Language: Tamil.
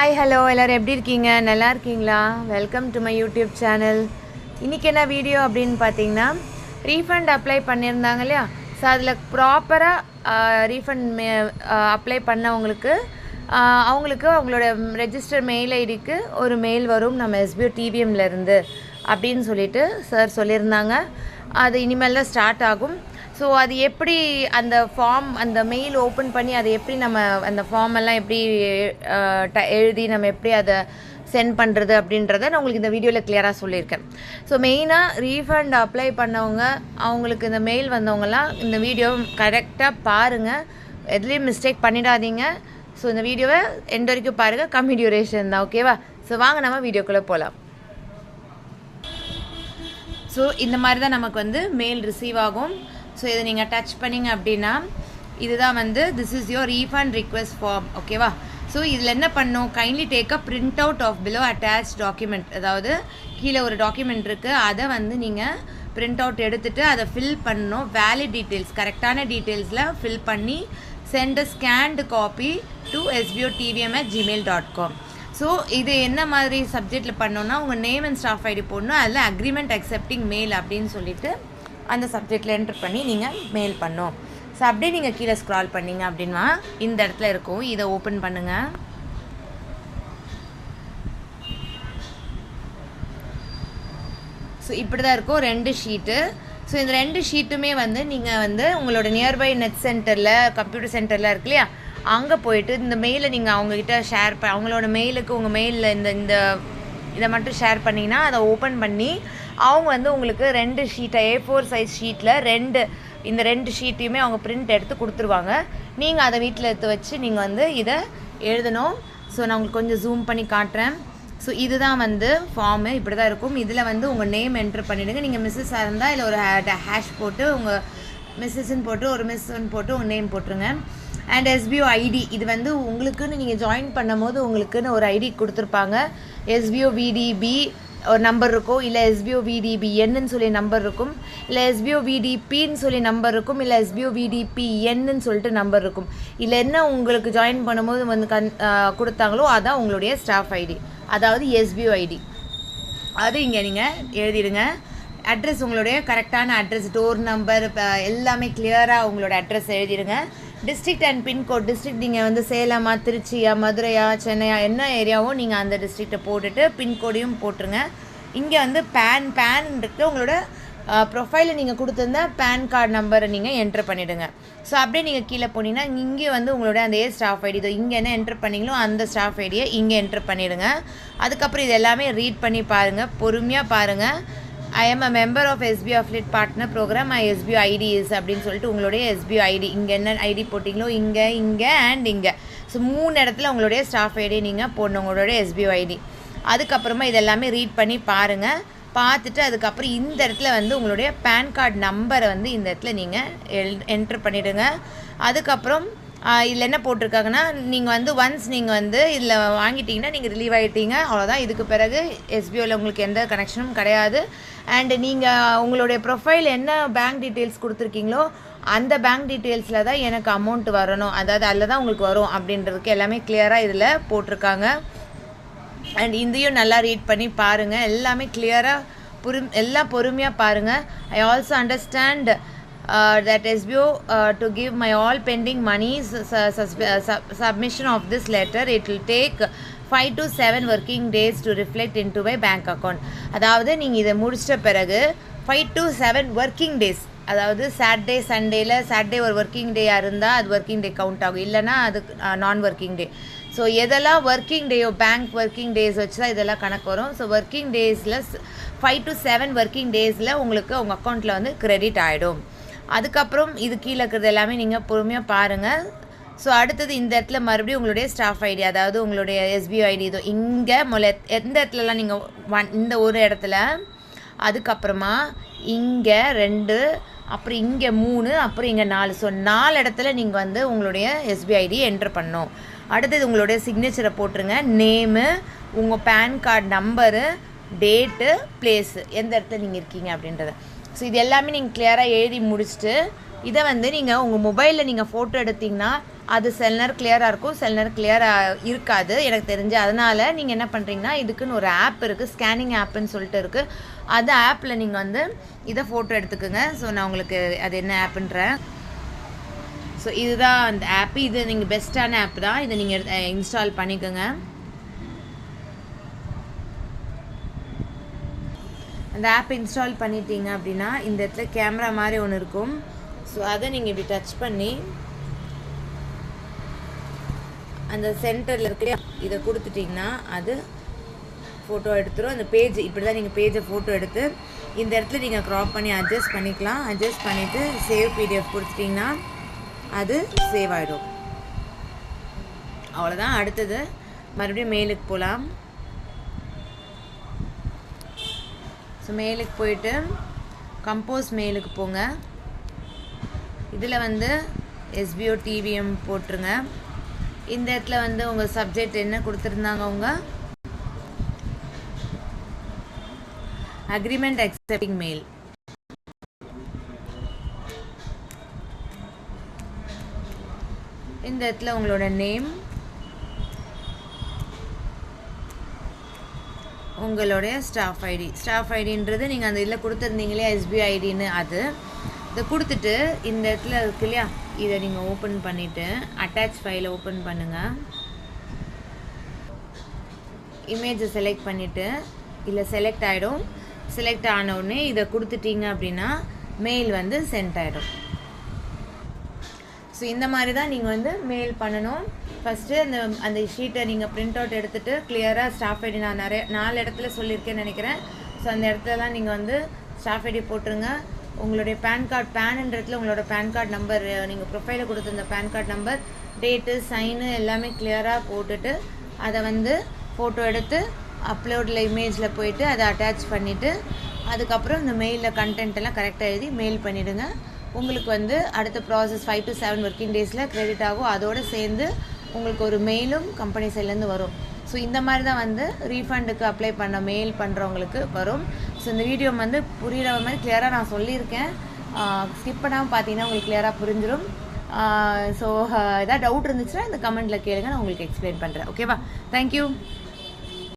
ஹாய் ஹலோ எல்லோரும் எப்படி இருக்கீங்க? நல்லா இருக்கீங்களா? Welcome to my YouTube channel. இன்றைக்கி என்ன வீடியோ அப்படின்னு பார்த்தீங்கன்னா, ரீஃபண்ட் அப்ளை பண்ணியிருந்தாங்க இல்லையா? ஸோ அதில் ப்ராப்பராக ரீஃபண்ட் அப்ளை பண்ணவங்களுக்கு அவங்களுக்கு அவங்களோட ரெஜிஸ்டர் மெயில் ஐடிக்கு ஒரு மெயில் வரும், நம்ம எஸ்பிஓ டிவிஎம்லேருந்து அப்படின்னு சொல்லிட்டு சார் சொல்லியிருந்தாங்க. அது இனிமேல் தான் ஸ்டார்ட் ஆகும். ஸோ அது எப்படி அந்த ஃபார்ம், அந்த மெயில் ஓப்பன் பண்ணி அதை எப்படி நம்ம அந்த ஃபார்ம் எல்லாம் எப்படி எழுதி நம்ம எப்படி அதை சென்ட் பண்ணுறது அப்படின்றத நான் உங்களுக்கு இந்த வீடியோவில் கிளியராக சொல்லியிருக்கேன். ஸோ மெயினாக ரீஃபண்ட் அப்ளை பண்ணவங்க, அவங்களுக்கு இந்த மெயில் வந்தவங்கலாம் இந்த வீடியோ கரெக்டாக பாருங்கள், எதுலேயும் மிஸ்டேக் பண்ணிடாதீங்க. ஸோ இந்த வீடியோவை எண்ட் வரைக்கும் பாருங்கள், கம்மி டியூரேஷன் தான், ஓகேவா? ஸோ வாங்க நம்ம வீடியோக்குள்ளே போகலாம். ஸோ இந்த மாதிரி தான் நமக்கு வந்து மெயில் ரிசீவ் ஆகும். ஸோ இதை நீங்கள் டச் பண்ணிங்க அப்படின்னா இதுதான் வந்து this is your refund request form, ஓகேவா? ஸோ இதில் என்ன பண்ணணும், kindly take a print out of below attach document. அதாவது கீழே ஒரு டாக்குமெண்ட் இருக்குது, அதை வந்து நீங்கள் பிரிண்ட் அவுட் எடுத்துகிட்டு அதை ஃபில் பண்ணணும். வேலிட் டீட்டெயில்ஸ், கரெக்டான டீட்டெயில்ஸில் ஃபில் பண்ணி send scanned copy to sbo.tvm@gmail.com. So இது என்ன மாதிரி சப்ஜெக்டில் பண்ணோன்னா, உங்கள் நேம் அண்ட் ஸ்டாஃப் ஐடி போடணும், அதில் அக்ரிமெண்ட் அக்செப்டிங் மெயில் அப்படின்னு சொல்லிட்டு அந்த சப்ஜெக்டில் என்ட்ரு பண்ணி நீங்கள் மெயில் பண்ணணும். ஸோ அப்படியே நீங்கள் கீழே ஸ்க்ரால் பண்ணிங்க அப்படின்னா இந்த இடத்துல இருக்கும், இதை ஓப்பன் பண்ணுங்கள். ஸோ இப்படி தான் இருக்கும் 2 ஷீட்டு. ஸோ இந்த 2 ஷீட்டுமே வந்து நீங்கள் வந்து உங்களோட நியர்பை நெட் சென்டரில், கம்ப்யூட்டர் சென்டரில் இருக்கு இல்லையா, அங்கே போயிட்டு இந்த மெயிலை நீங்கள் அவங்கக்கிட்ட ஷேர் அவங்களோட மெயிலுக்கு உங்கள் மெயிலில் இந்த இதை மட்டும் ஷேர் பண்ணிங்கன்னா அதை ஓப்பன் பண்ணி அவங்க வந்து உங்களுக்கு 2 ஷீட்டை A4 சைஸ் ஷீட்டில் இந்த 2 ஷீட்டையுமே அவங்க பிரிண்ட் எடுத்து கொடுத்துருவாங்க. நீங்கள் அதை வீட்டில் எடுத்து வச்சு நீங்கள் வந்து இதை எழுதணும். ஸோ நான் உங்களுக்கு கொஞ்சம் ஜூம் பண்ணி காட்டுறேன். ஸோ இதுதான் வந்து ஃபார்மு, இப்படி தான் இருக்கும். இதில் வந்து உங்கள் நேம் என்ட்ரு பண்ணிவிடுங்க. நீங்கள் மிஸ்ஸஸாக இருந்தால் இல்லை ஒரு ஹேஷ் போட்டு உங்கள் மிஸ்ஸஸ்ன்னு போட்டு ஒரு மிஸ்ன்னு போட்டு உங்கள் நேம் போட்டுருங்க. அண்ட் எஸ்பிஓ ஐடி, இது வந்து உங்களுக்குன்னு நீங்கள் ஜாயின் பண்ணும் போது உங்களுக்குன்னு ஒரு ஐடி கொடுத்துருப்பாங்க. எஸ்பிஓ விடிபி ஒரு நம்பர் இருக்கும், இல்லை எஸ்பிஓ விடிபிஎன்னு சொல்லி நம்பர் இருக்கும், இல்லை எஸ்பிஓ விடிபின்னு சொல்லி நம்பர் இருக்கும், இல்லை எஸ்பிஓ விடிபிஎன்னு சொல்லிட்டு நம்பர் இருக்கும். இல்லை என்ன உங்களுக்கு ஜாயின் பண்ணும்போது வந்து கொடுத்தாங்களோ அதான் உங்களுடைய ஸ்டாஃப் ஐடி, அதாவது எஸ்பிஓ ஐடி. அது இங்கே நீங்கள் எழுதிடுங்க. அட்ரஸ், உங்களுடைய கரெக்டான அட்ரஸ், டோர் நம்பர் எல்லாமே கிளியராக உங்களோட அட்ரஸ் எழுதிடுங்க. டிஸ்ட்ரிக்ட் அண்ட் பின்கோட், டிஸ்ட்ரிக்ட் நீங்கள் வந்து சேலமா, திருச்சியா, மதுரையா, சென்னையா, என்ன ஏரியாவோ நீங்கள் அந்த டிஸ்ட்ரிக்டை போட்டுட்டு பின்கோடையும் போட்டுருங்க. இங்கே வந்து பேன்ன்றது உங்களோட ப்ரொஃபைலில் நீங்கள் கொடுத்துருந்த பேன் கார்டு நம்பரை நீங்கள் என்ட்ரு பண்ணிவிடுங்க. ஸோ அப்படியே நீங்கள் கீழே போனீங்கன்னா இங்கே வந்து உங்களோட அந்த ஸ்டாஃப் ஐடி, இங்கே என்ன என்ட்ரு பண்ணிங்களோ அந்த ஸ்டாஃப் ஐடியை இங்கே என்ட்ரு பண்ணிவிடுங்க. அதுக்கப்புறம் இது எல்லாமே ரீட் பண்ணி பாருங்கள், பொறுமையாக பாருங்கள். I am a member of SBO Affiliate Partner Program. My SBO ID is அப்படின்னு சொல்லிட்டு உங்களுடைய SBO ID இங்கே என்ன ஐடி போட்டிங்களோ இங்கே அண்ட் இங்கே, ஸோ 3 இடத்துல உங்களுடைய ஸ்டாஃப் ஐடி நீங்கள் போடணும், உங்களுடைய SBO ID. அதுக்கப்புறமா இதெல்லாமே ரீட் பண்ணி பாருங்கள். பார்த்துட்டு அதுக்கப்புறம் இந்த இடத்துல வந்து உங்களுடைய பேன் கார்டு நம்பரை வந்து இந்த இடத்துல நீங்கள் என்ட்ரு பண்ணிவிடுங்க. அதுக்கப்புறம் இதில் என்ன போட்டிருக்காங்கன்னா, நீங்கள் வந்து ஒன்ஸ் நீங்கள் வந்து இதில் வாங்கிட்டீங்கன்னா நீங்கள் ரிலீவ் ஆகிட்டீங்க, அவ்வளோதான். இதுக்கு பிறகு எஸ்பிஓவில் உங்களுக்கு எந்த கனெக்ஷனும் கிடையாது. அண்டு நீங்கள் உங்களுடைய ப்ரொஃபைல் என்ன பேங்க் டீட்டெயில்ஸ் கொடுத்துருக்கீங்களோ அந்த பேங்க் டீட்டெயில்ஸில் தான் எனக்கு அமௌண்ட் வரணும், அதாவது அதில் தான் உங்களுக்கு வரும் அப்படின்றதுக்கு எல்லாமே கிளியராக இதில் போட்டிருக்காங்க. அண்ட் இதையும் நல்லா ரீட் பண்ணி பாருங்கள், எல்லாமே கிளியராக எல்லாம் பொறுமையாக பாருங்கள். I also understand that SBO to give my all pending monies submission of this letter. It will take 5 to 7 working days to reflect into my bank account. அதாவது நீங்கள் இதை முடிச்சிட்ட பிறகு 5 to 7 working days, அதாவது சாட்டர்டே சண்டேயில் சாட்டர்டே ஒரு ஒர்க்கிங் டேயாக இருந்தால் அது ஒர்க்கிங் டே கவுண்ட் ஆகும், இல்லைனா அது நான் ஒர்க்கிங் டே. ஸோ எதெல்லாம் ஒர்க்கிங் டேயோ பேங்க் ஒர்க்கிங் டேஸ் வச்சு தான் இதெல்லாம் கணக்கு வரும். ஸோ ஒர்க்கிங் டேஸில் 5 to 7 ஒர்க்கிங் டேஸில் உங்களுக்கு உங்கள் அக்கௌண்ட்டில் வந்து கிரெடிட் ஆகிடும். அதுக்கப்புறம் இது கீழே இருக்கிறது எல்லாமே நீங்கள் பொறுமையாக பாருங்கள். ஸோ அடுத்தது இந்த இடத்துல மறுபடியும் உங்களுடைய ஸ்டாஃப் ஐடி, அதாவது உங்களுடைய SBO ஐடி இதோ இங்கே எந்த இடத்துலலாம் நீங்கள் இந்த ஒரு இடத்துல, அதுக்கப்புறமா இங்கே 2, அப்புறம் இங்கே 3, அப்புறம் இங்கே 4. ஸோ 4 இடத்துல நீங்கள் வந்து உங்களுடைய SBO ஐடி என்ட்ரு பண்ணணும். அடுத்தது உங்களுடைய சிக்னேச்சரை போட்டுருங்க, நேமு, உங்கள் PAN card number, date, place, எந்த இடத்துல நீங்கள் இருக்கீங்க அப்படின்றத. ஸோ இது எல்லாமே நீங்கள் கிளியராக எழுதி முடிச்சுட்டு இதை வந்து நீங்கள் உங்கள் மொபைலில் நீங்கள் ஃபோட்டோ எடுத்திங்கன்னா அது சில நேரம் கிளியராக இருக்கும், சில நேரம் கிளியராக இருக்காது எனக்கு தெரிஞ்சு. அதனால் நீங்கள் என்ன பண்ணுறீங்கன்னா, இதுக்குன்னு ஒரு ஆப் இருக்குது, ஸ்கேனிங் ஆப்புன்னு சொல்லிட்டு இருக்குது. அந்த ஆப்பில் நீங்கள் வந்து இதை ஃபோட்டோ எடுத்துக்கோங்க. ஸோ நான் உங்களுக்கு அது என்ன ஆப்புன்றேன். ஸோ இதுதான் அந்த ஆப்பு. இது நீங்கள் பெஸ்ட்டான ஆப் தான், இதை நீங்கள் இன்ஸ்டால் பண்ணிக்கோங்க. அந்த ஆப் இன்ஸ்டால் பண்ணிட்டீங்க அப்படின்னா இந்த இடத்துல கேமரா மாதிரி ஒன்று இருக்கும். ஸோ அதை நீங்கள் இப்படி டச் பண்ணி அந்த சென்டரில் இருக்க இதை கொடுத்துட்டிங்கன்னா அது ஃபோட்டோ எடுத்துரும். அந்த பேஜ் இப்படி தான் நீங்கள் பேஜை ஃபோட்டோ எடுத்து இந்த இடத்துல நீங்கள் க்ராப் பண்ணி அட்ஜஸ்ட் பண்ணிக்கலாம். அட்ஜஸ்ட் பண்ணிவிட்டு சேவ் பிடிஎஃப் கொடுத்துட்டிங்கன்னா அது சேவ் ஆகிடும். அவ்வளோதான். அடுத்தது மறுபடியும் மெயிலுக்கு போகலாம். ஸோ மெயிலுக்கு போயிட்டு கம்போஸ் மெயிலுக்கு போங்க. இதில் வந்து எஸ்பிஓ டிவிஎம் போட்டுருங்க. இந்த இடத்துல வந்து உங்கள் சப்ஜெக்ட் என்ன கொடுத்துருந்தாங்க, உங்கள் அக்ரிமெண்ட் அக்செப்டிங் மெயில். இந்த இடத்துல உங்களோட நேம், உங்களுடைய ஸ்டாஃப் ஐடி. ஸ்டாஃப் ஐடின்றது நீங்கள் அந்த இதில் கொடுத்துருந்தீங்களே எஸ்பிஐ ஐடின்னு, அது இதை கொடுத்துட்டு இந்த இடத்துல இருக்கு இல்லையா, இதை நீங்கள் ஓப்பன் பண்ணிவிட்டு அட்டாச் ஃபைலை ஓப்பன் பண்ணுங்கள். இமேஜை செலக்ட் பண்ணிவிட்டு இல்லை செலக்ட் ஆகிடும். செலக்ட் ஆன உடனே இதை கொடுத்துட்டீங்க அப்படின்னா மெயில் வந்து சென்ட் ஆகிடும். ஸோ இந்த மாதிரி தான் நீங்கள் வந்து மெயில் பண்ணணும். ஃபஸ்ட்டு அந்த ஷீட்டை நீங்கள் பிரிண்ட் அவுட் எடுத்துகிட்டு கிளியராக ஸ்டாஃப் ஐடி நான் 4 இடத்துல சொல்லியிருக்கேன்னு நினைக்கிறேன். ஸோ அந்த இடத்துலலாம் நீங்கள் வந்து ஸ்டாஃப் ஐடி போட்டுருங்க. உங்களுடைய பேன் கார்டு, பேனுன்றதுல உங்களோட பேன் கார்டு நம்பர், நீங்கள் ப்ரொஃபைலில் கொடுத்துருந்த PAN card number, date, sign எல்லாமே கிளியராக போட்டுட்டு அதை வந்து ஃபோட்டோ எடுத்து அப்லோடில் இமேஜில் போயிட்டு அதை அட்டாச் பண்ணிவிட்டு அதுக்கப்புறம் இந்த மெயிலில் கண்டென்ட் எல்லாம் கரெக்டாக எழுதி மெயில் பண்ணிவிடுங்க. உங்களுக்கு வந்து அடுத்த ப்ராசஸ் 5 to 7 ஒர்க்கிங் டேஸில் க்ரெடிட் ஆகும். அதோடு சேர்ந்து உங்களுக்கு ஒரு மெயிலும் கம்பெனி சைட்லேருந்து வரும். ஸோ இந்த மாதிரி தான் வந்து ரீஃபண்டுக்கு அப்ளை பண்ண மெயில் பண்ணுறவங்களுக்கு வரும். ஸோ இந்த வீடியோ வந்து புரிகிற மாதிரி கிளியராக நான் சொல்லியிருக்கேன். ஸ்கிப் பண்ணாமல் பார்த்தீங்கன்னா உங்களுக்கு கிளியராக புரிஞ்சிடும். ஸோ எதாவது டவுட் இருந்துச்சுன்னா இந்த கமெண்ட்டில் கேளுங்க, நான் உங்களுக்கு எக்ஸ்பிளைன் பண்ணுறேன். ஓகேவா? தேங்க்யூ.